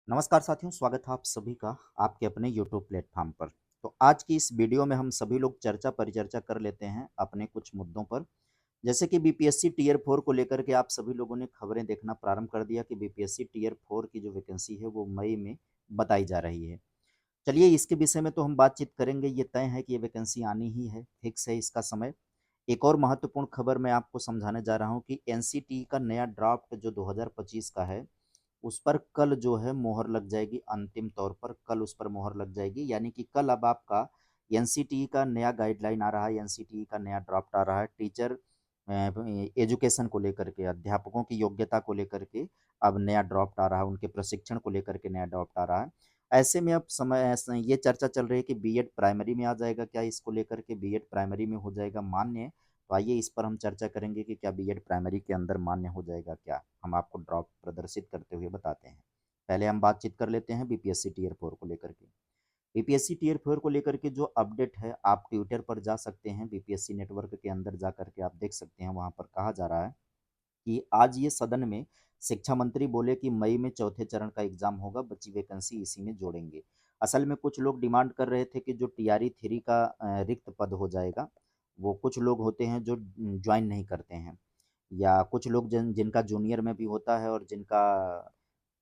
नमस्कार साथियों, स्वागत है आप सभी का आपके अपने यूट्यूब प्लेटफॉर्म पर। तो आज की इस वीडियो में हम सभी लोग चर्चा परिचर्चा कर लेते हैं अपने कुछ मुद्दों पर। जैसे कि बीपीएससी टियर 4 को लेकर के आप सभी लोगों ने खबरें देखना प्रारंभ कर दिया कि बीपीएससी टियर 4 की जो वैकेंसी है वो मई में बताई जा रही है। चलिए इसके विषय में तो हम बातचीत करेंगे, ये तय है कि ये वैकेंसी आनी ही है, फिक्स है इसका समय। एक और महत्वपूर्ण खबर मैं आपको समझाने जा रहा हूँ कि एनसीटीई का नया ड्राफ्ट जो 2025 का है, उस पर कल जो है मोहर लग जाएगी। अंतिम तौर पर कल उस पर मोहर लग जाएगी, यानी कि कल अब आपका एनसीटीई का नया गाइडलाइन आ रहा है, एनसीटीई का नया ड्राफ्ट आ रहा है टीचर एजुकेशन को लेकर के, अध्यापकों की योग्यता को लेकर के अब नया ड्राफ्ट आ रहा है, उनके प्रशिक्षण को लेकर के नया ड्राफ्ट आ रहा है। ऐसे में अब समय ये चर्चा चल रही है कि बीएड प्राइमरी में आ जाएगा क्या, इसको लेकर के बीएड प्राइमरी में हो जाएगा मान्य। तो आइए इस पर हम चर्चा करेंगे कि क्या बीएड प्राइमरी के अंदर मान्य हो जाएगा क्या, हम आपको ड्राफ्ट प्रदर्शित करते हुए बताते हैं। पहले हम बातचीत कर लेते हैं बीपीएससी टियर 4 को लेकर के। बीपीएससी टियर 4 को लेकर के जो अपडेट है, आप ट्विटर पर जा सकते हैं, बीपीएससी नेटवर्क के अंदर जा करके आप देख सकते हैं। वहाँ पर कहा जा रहा है कि आज ये सदन में शिक्षा मंत्री बोले कि मई में चौथे चरण का एग्जाम होगा, बची वैकेंसी इसी में जोड़ेंगे। असल में कुछ लोग डिमांड कर रहे थे कि जो टीआरई 3 का रिक्त पद हो जाएगा, वो कुछ लोग होते हैं जो ज्वाइन नहीं करते हैं, या कुछ लोग जिनका जूनियर में भी होता है और जिनका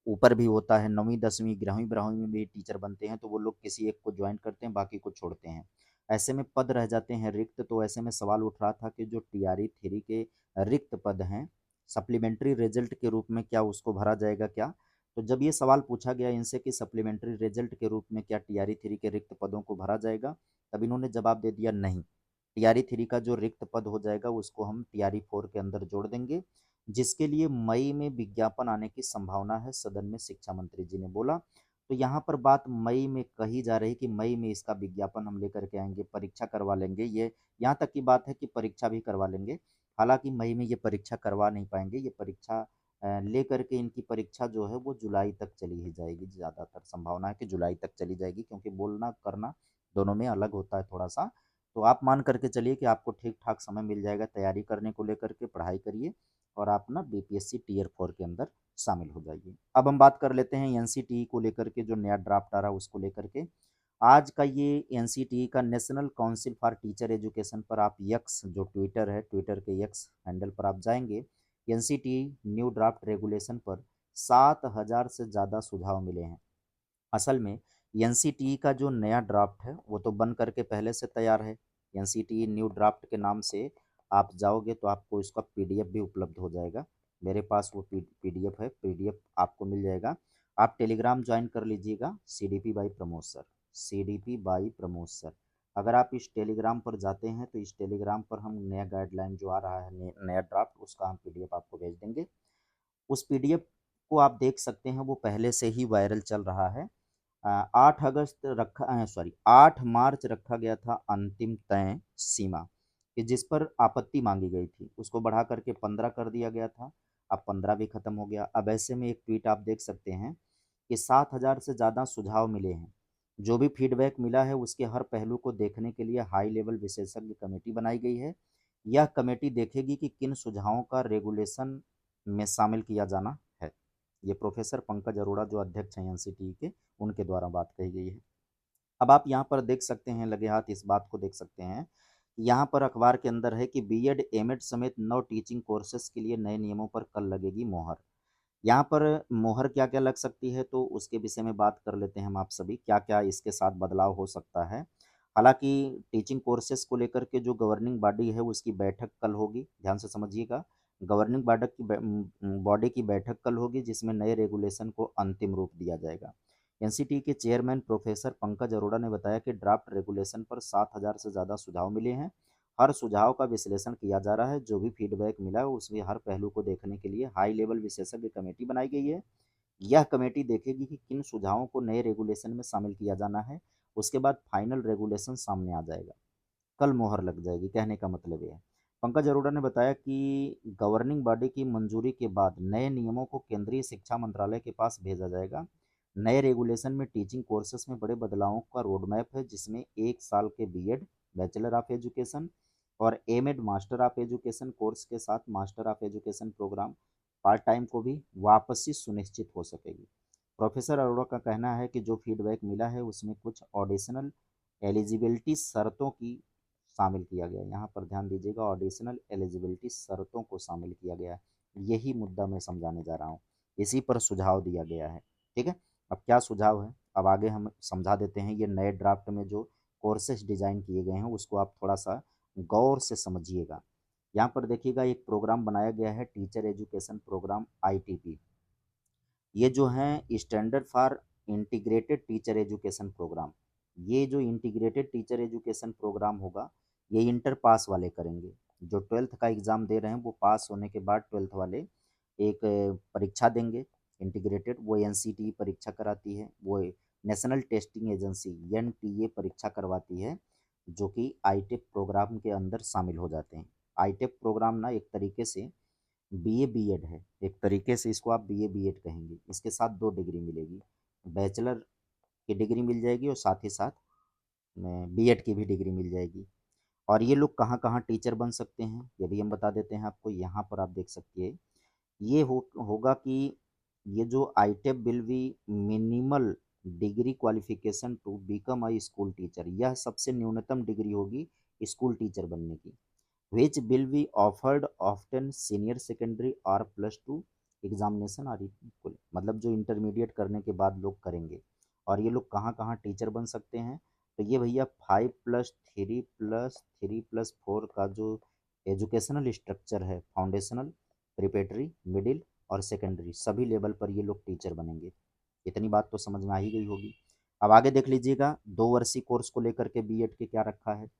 ऊपर भी होता है, 9वीं 10वीं 11वीं 12वीं में भी टीचर बनते हैं, तो वो लोग किसी एक को ज्वाइन करते हैं, बाकी को छोड़ते हैं। ऐसे में पद रह जाते हैं रिक्त। तो ऐसे में सवाल उठ रहा था कि जो टीआरई 3 के रिक्त पद हैं, सप्लीमेंट्री रिजल्ट के रूप में क्या उसको भरा जाएगा क्या? तो जब ये सवाल पूछा गया इनसे कि सप्लीमेंट्री रिजल्ट के रूप में क्या टीआरई 3 के रिक्त पदों को भरा जाएगा, तब इन्होंने जवाब दे दिया नहीं। टीआरई 3 का जो रिक्त पद हो जाएगा उसको हम टीआरई 4 के अंदर जोड़ देंगे, जिसके लिए मई में विज्ञापन आने की संभावना है, सदन में शिक्षा मंत्री जी ने बोला। तो यहाँ पर बात मई में कही जा रही कि मई में इसका विज्ञापन हम लेकर के आएंगे, परीक्षा करवा लेंगे। ये यहाँ तक की बात है कि परीक्षा भी करवा लेंगे। हालांकि मई में ये परीक्षा करवा नहीं पाएंगे, ये परीक्षा लेकर के इनकी परीक्षा जो है वो जुलाई तक चली ही जाएगी। ज़्यादातर संभावना है कि जुलाई तक चली जाएगी, क्योंकि बोलना करना दोनों में अलग होता है थोड़ा सा। तो आप मान करके चलिए कि आपको ठीक ठाक समय मिल जाएगा तैयारी करने को लेकर के, पढ़ाई करिए और आप ना बीपीएससी टियर 4 के अंदर शामिल हो जाइए। अब हम बात कर लेते हैं एनसीटीई को लेकर के, जो नया ड्राफ्ट आ रहा है उसको लेकर के। आज का ये एनसीटीई का national council for teacher education पर आप यक्स जो ट्विटर है, ट्विटर के यक्स हैंडल पर आप जाएंगे, एनसीटीई न्यू ड्राफ्ट रेगुलेशन पर 7,000 से ज़्यादा सुझाव मिले हैं। असल में एनसीटीई का जो नया ड्राफ्ट है वो तो बन करके पहले से तैयार है। एनसीटीई न्यू ड्राफ्ट के नाम से आप जाओगे तो आपको इसका पीडीएफ भी उपलब्ध हो जाएगा। मेरे पास वो पीडीएफ है, पीडीएफ आपको मिल जाएगा। आप टेलीग्राम ज्वाइन कर लीजिएगा, CDP by Pramod sir, CDP by Pramod sir. अगर आप इस टेलीग्राम पर जाते हैं तो इस टेलीग्राम पर हम नया गाइडलाइन जो आ रहा है, नया ड्राफ्ट, उसका हम पीडीएफ आपको भेज देंगे। उस पीडीएफ को आप देख सकते हैं, वो पहले से ही वायरल चल रहा है। 8 मार्च रखा गया था अंतिम तय सीमा, कि जिस पर आपत्ति मांगी गई थी उसको बढ़ा करके 15 कर दिया गया था। अब 15 भी खत्म हो गया। अब ऐसे में एक ट्वीट आप देख सकते हैं कि 7,000 से ज़्यादा सुझाव मिले हैं। जो भी फीडबैक मिला है उसके हर पहलू को देखने के लिए हाई लेवल विशेषज्ञ कमेटी बनाई गई है। यह कमेटी देखेगी कि किन सुझावों का रेगुलेशन में शामिल किया जाना है। ये प्रोफेसर पंकज अरोड़ा जो अध्यक्ष हैं एनसीटीई के, उनके द्वारा बात कही गई है। अब आप यहाँ पर देख सकते हैं, लगे हाथ इस बात को देख सकते हैं, यहाँ पर अखबार के अंदर है कि बीएड एमएड समेत 9 टीचिंग कोर्सेज के लिए नए नियमों पर कल लगेगी मोहर। यहाँ पर मोहर क्या क्या लग सकती है, तो उसके विषय में बात कर लेते हैं हम आप सभी, क्या क्या इसके साथ बदलाव हो सकता है। हालांकि टीचिंग कोर्सेज को लेकर के जो गवर्निंग बॉडी है उसकी बैठक कल होगी, ध्यान से समझिएगा। गवर्निंग बॉडी की बैठक कल होगी, जिसमें नए रेगुलेशन को अंतिम रूप दिया जाएगा। एनसीटी के चेयरमैन प्रोफेसर पंकज अरोड़ा ने बताया कि ड्राफ्ट रेगुलेशन पर 7,000 से ज़्यादा सुझाव मिले हैं। हर सुझाव का विश्लेषण किया जा रहा है। जो भी फीडबैक मिला है उसमें हर पहलू को देखने के लिए हाई लेवल विशेषज्ञ कमेटी बनाई गई है। यह कमेटी देखेगी कि किन सुझावों को नए रेगुलेशन में शामिल किया जाना है। उसके बाद फाइनल रेगुलेशन सामने आ जाएगा, कल मोहर लग जाएगी। कहने का मतलब ये है, पंकज अरोड़ा ने बताया कि गवर्निंग बॉडी की मंजूरी के बाद नए नियमों को केंद्रीय शिक्षा मंत्रालय के पास भेजा जाएगा। नए रेगुलेशन में टीचिंग कोर्सेज में बड़े बदलावों का रोडमैप है, जिसमें 1 साल के बीएड बैचलर ऑफ एजुकेशन और MEd master of education course के साथ master of education programme part time को भी वापसी सुनिश्चित हो सकेगी। प्रोफेसर अरोड़ा का कहना है कि जो फीडबैक मिला है उसमें कुछ ऑडिशनल एलिजिबिलिटी शर्तों की शामिल किया गया है। यहाँ पर ध्यान दीजिएगा, ऑडिशनल एलिजिबिलिटी शर्तों को शामिल किया गया है। यही मुद्दा मैं समझाने जा रहा हूँ, इसी पर सुझाव दिया गया है। ठीक है, अब क्या सुझाव है अब आगे हम समझा देते हैं। ये नए ड्राफ्ट में जो कोर्सेज डिजाइन किए गए हैं उसको आप थोड़ा सा गौर से समझिएगा। यहाँ पर देखिएगा एक प्रोग्राम बनाया गया है, टीचर एजुकेशन प्रोग्राम ITP। ये जो हैं standard for integrated teacher education programme. ये जो इंटीग्रेटेड टीचर एजुकेशन प्रोग्राम होगा ये इंटर पास वाले करेंगे। जो 12th का एग्ज़ाम दे रहे हैं वो पास होने के बाद 12th वाले एक परीक्षा देंगे इंटीग्रेटेड। वो NCTE परीक्षा कराती है, वो नेशनल टेस्टिंग एजेंसी NTA परीक्षा करवाती है, जो कि ITEP प्रोग्राम के अंदर शामिल हो जाते हैं। ITEP प्रोग्राम ना एक तरीके से BA BEd है, एक तरीके से इसको आप BA BEd कहेंगे। इसके साथ 2 डिग्री मिलेगी, बैचलर की डिग्री मिल जाएगी और साथ ही साथ BEd की भी डिग्री मिल जाएगी। और ये लोग कहाँ-कहाँ टीचर बन सकते हैं, ये भी हम बता देते हैं आपको। यहाँ पर आप देख सकते हैं, ये होगा कि ये जो ITEP will be minimal degree qualification to become a school teacher. यह सबसे न्यूनतम डिग्री होगी स्कूल टीचर बनने की। which will be offered often senior secondary और +2 एग्जामिनेशन और इक्वल, मतलब जो इंटरमीडिएट करने के बाद लोग करेंगे। और ये लोग कहाँ कहाँ टीचर बन सकते हैं, तो ये भैया 5+3+3+4 का जो एजुकेशनल स्ट्रक्चर है, फाउंडेशनल, प्रिपेटरी, मिडिल और सेकेंडरी, सभी लेवल पर ये लोग टीचर बनेंगे। इतनी बात तो समझ में आ ही गई होगी। अब आगे देख लीजिएगा 2 वर्षीय कोर्स को लेकर के BEd के क्या रखा है।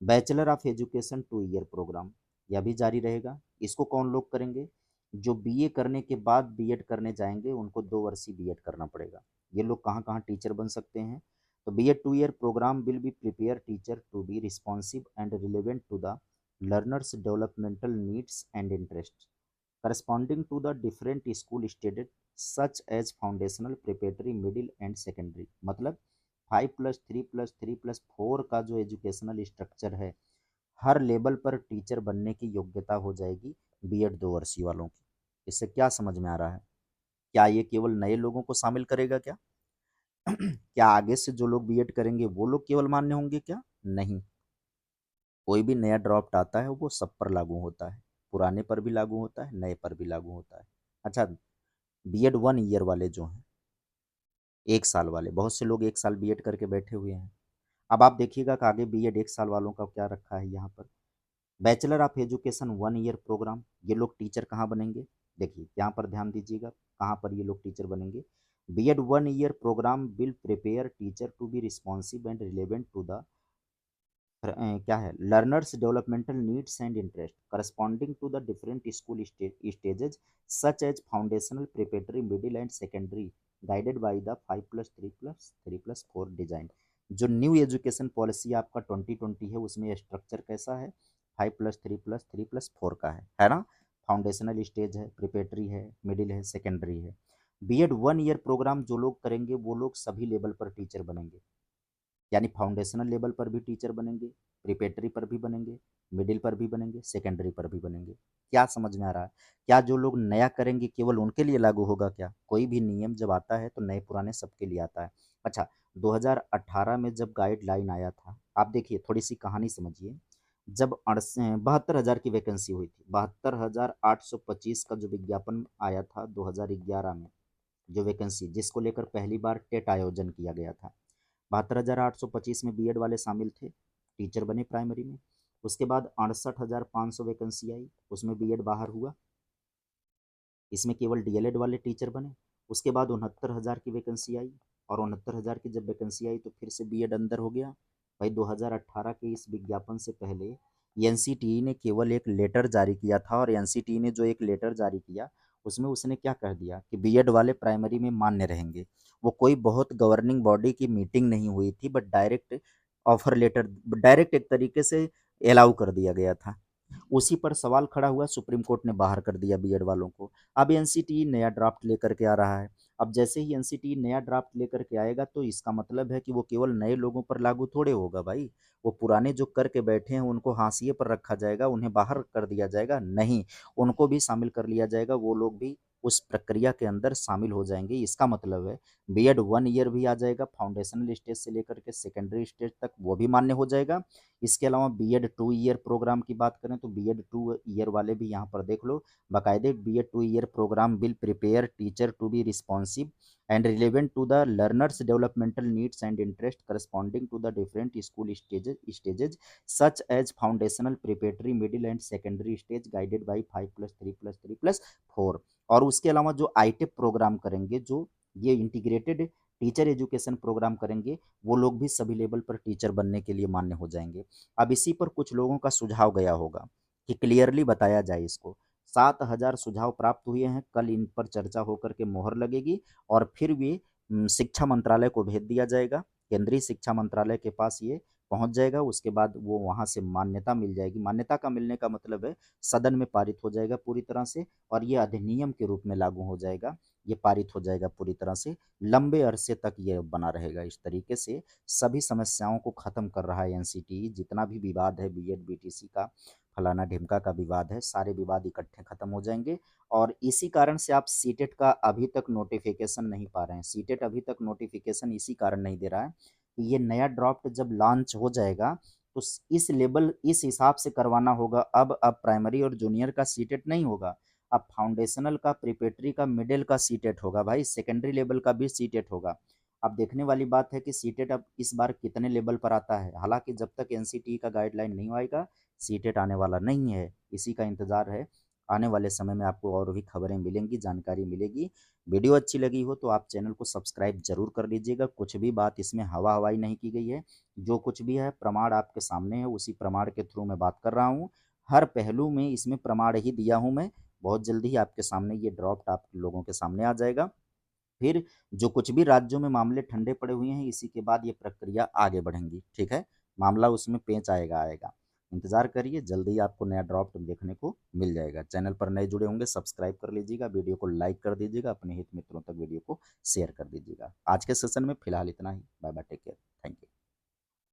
Bachelor of education 2 year programme, यह भी जारी रहेगा। इसको कौन लोग करेंगे, जो BA करने के बाद BEd करने जाएंगे उनको 2 वर्षीय BEd करना पड़ेगा। ये लोग कहाँ कहाँ टीचर बन सकते हैं, तो BEd 2 year programme will be prepare teacher to be responsive and relevant to the learners developmental needs and interest corresponding to the different school stated such as foundational, preparatory, middle and secondary. मतलब 5+3+3+4 का जो educational structure है, हर level पर teacher बनने की योग्यता हो जाएगी BEd 2 वर्षीय वालों की। इससे क्या समझ में आ रहा है, क्या ये केवल नए लोगों को शामिल करेगा क्या? क्या आगे से जो लोग BEd करेंगे वो लोग केवल मान्य होंगे क्या? नहीं, कोई भी नया ड्राफ्ट आता है वो सब पर लागू होता है, पुराने पर भी लागू होता है, नए पर भी लागू होता है। अच्छा, BEd 1 ईयर वाले जो हैं, 1 साल वाले, बहुत से लोग 1 साल BEd करके बैठे हुए हैं। अब आप देखिएगा कि आगे BEd 1 साल वालों का क्या रखा है यहाँ पर। Bachelor of education 1 year programme, ये लोग टीचर कहाँ बनेंगे, देखिए यहाँ पर ध्यान दीजिएगा कहाँ पर ये लोग टीचर बनेंगे। BEd 1 year programme will prepare teacher to be responsive and relevant to the क्या है, learners developmental needs and interest corresponding to the different school stages such as foundational, preparatory, middle and secondary, guided by the 5+3+3+4 design. जो new education policy आपका 2020 है उसमें structure कैसा है, 5+3+3+4 का है ना। फाउंडेशनल स्टेज है, प्रिपेटरी है, मिडिल है, सेकेंडरी है। BEd 1 ईयर प्रोग्राम जो लोग करेंगे वो लोग सभी लेवल पर टीचर बनेंगे, यानी फाउंडेशनल लेवल पर भी टीचर बनेंगे, प्रिपेटरी पर भी बनेंगे, मिडिल पर भी बनेंगे, सेकेंडरी पर भी बनेंगे। क्या समझ में आ रहा है, क्या जो लोग नया करेंगे केवल उनके लिए लागू होगा क्या? कोई भी नियम जब आता है तो नए पुराने सबके लिए आता है। अच्छा, 2018 में जब गाइडलाइन आया था, आप देखिए थोड़ी सी कहानी समझिए। जब 72,000 की वैकेंसी हुई थी, 72,825 का जो विज्ञापन आया था 2011 में, जो वैकेंसी जिसको लेकर पहली बार टेट आयोजन किया गया था, 72,825 में BEd वाले शामिल थे, टीचर बने प्राइमरी में। उसके बाद 68,500 वैकेंसी आई, उसमें BEd बाहर हुआ, इसमें केवल DLED वाले टीचर बने। उसके बाद 69,000 की वैकेंसी आई, और 69,000 की जब वैकेंसी आई तो फिर से BEd अंदर हो गया। भाई 2018 के इस विज्ञापन से पहले NCTE ने केवल एक लेटर जारी किया था, और NCTE ने जो एक लेटर जारी किया उसमें उसने क्या कह दिया कि BEd वाले प्राइमरी में मान्य रहेंगे। वो कोई बहुत गवर्निंग बॉडी की मीटिंग नहीं हुई थी, but direct offer letter, direct एक तरीके से अलाउ कर दिया गया था। उसी पर सवाल खड़ा हुआ, सुप्रीम कोर्ट ने बाहर कर दिया BEd वालों को। अब NCTE नया ड्राफ्ट लेकर के आ रहा है। अब जैसे ही NCTE नया ड्राफ्ट लेकर के आएगा तो इसका मतलब है कि वो केवल नए लोगों पर लागू थोड़े होगा भाई। वो पुराने जो करके बैठे हैं उनको हाशिए पर रखा जाएगा, उन्हें बाहर कर दिया जाएगा नहीं, उनको भी शामिल कर लिया जाएगा, वो लोग भी उस प्रक्रिया के अंदर शामिल हो जाएंगे। इसका मतलब है बीएड 1 ईयर भी आ जाएगा, फाउंडेशनल स्टेज से लेकर के सेकेंडरी स्टेज तक वो भी मान्य हो जाएगा। इसके अलावा बीएड 2 ईयर प्रोग्राम की बात करें तो बीएड 2 ईयर वाले भी यहाँ पर देख लो, बाकायदे B Ed 2 year programme will prepare teacher to be responsive and relevant to the learner's developmental needs and interest corresponding to the different school stages such as foundational, preparatory, middle and secondary stage guided by 5+3+3+4। और उसके अलावा जो आईटेप programme करेंगे, जो ये integrated teacher education programme करेंगे, वो लोग भी सभी लेवल पर टीचर बनने के लिए मान्य हो जाएंगे। अब इसी पर कुछ लोगों का सुझाव गया होगा कि क्लियरली बताया जाए इसको। 7,000 सुझाव प्राप्त हुए हैं, कल इन पर चर्चा होकर के मोहर लगेगी और फिर भी शिक्षा मंत्रालय को भेज दिया जाएगा। केंद्रीय शिक्षा मंत्रालय के पास ये पहुंच जाएगा। उसके बाद वो वहां से मान्यता मिल जाएगी। मान्यता का मिलने का मतलब है सदन में पारित हो जाएगा पूरी तरह से और ये अधिनियम के रूप में लागू हो जाएगा। ये पारित हो जाएगा पूरी तरह से, लंबे अरसे तक ये बना रहेगा। इस तरीके से सभी समस्याओं को खत्म कर रहा है एनसीटी। जितना भी विवाद है बीएड बीटीसी का, फलाना ढिमका का विवाद है, सारे विवाद इकट्ठे खत्म हो जाएंगे। और इसी कारण से आप सीटेट का अभी तक नोटिफिकेशन नहीं पा रहे हैं। सीटेट अभी तक नोटिफिकेशन इसी कारण नहीं दे रहा है कि ये नया ड्राफ्ट जब लॉन्च हो जाएगा तो इस लेवल इस हिसाब से करवाना होगा। अब प्राइमरी और जूनियर का सीटेट नहीं होगा, अब फाउंडेशनल का, प्रिपरेटरी का, मिडिल का सीटेट होगा भाई, सेकेंडरी लेवल का भी सीटेट होगा। अब देखने वाली बात है कि सीटेट अब इस बार कितने लेवल पर आता है। हालांकि जब तक एनसीटी का गाइडलाइन नहीं आएगा सीटेट आने वाला नहीं है, इसी का इंतजार है। आने वाले समय में आपको और भी खबरें मिलेंगी, जानकारी मिलेगी। वीडियो अच्छी लगी हो तो आप चैनल को सब्सक्राइब जरूर कर लीजिएगा। कुछ भी बात इसमें हवा हवाई नहीं की गई है, जो कुछ भी है प्रमाण आपके सामने है, उसी प्रमाण के थ्रू मैं बात कर रहा हूँ। हर पहलू में इसमें प्रमाण ही दिया हूँ मैं। बहुत जल्दी ही आपके सामने ये ड्राफ्ट आप लोगों के सामने आ जाएगा। फिर जो कुछ भी राज्यों में मामले ठंडे पड़े हुए हैं, इसी के बाद ये प्रक्रिया आगे बढ़ेंगी। ठीक है, मामला उसमें पेंच आएगा। इंतजार करिए, जल्दी ही आपको नया ड्राफ्ट देखने को मिल जाएगा। चैनल पर नए जुड़े होंगे सब्सक्राइब कर लीजिएगा, वीडियो को लाइक कर दीजिएगा, अपने हित मित्रों तक वीडियो को शेयर कर दीजिएगा। आज के सेशन में फिलहाल इतना ही। Bye bye, take care.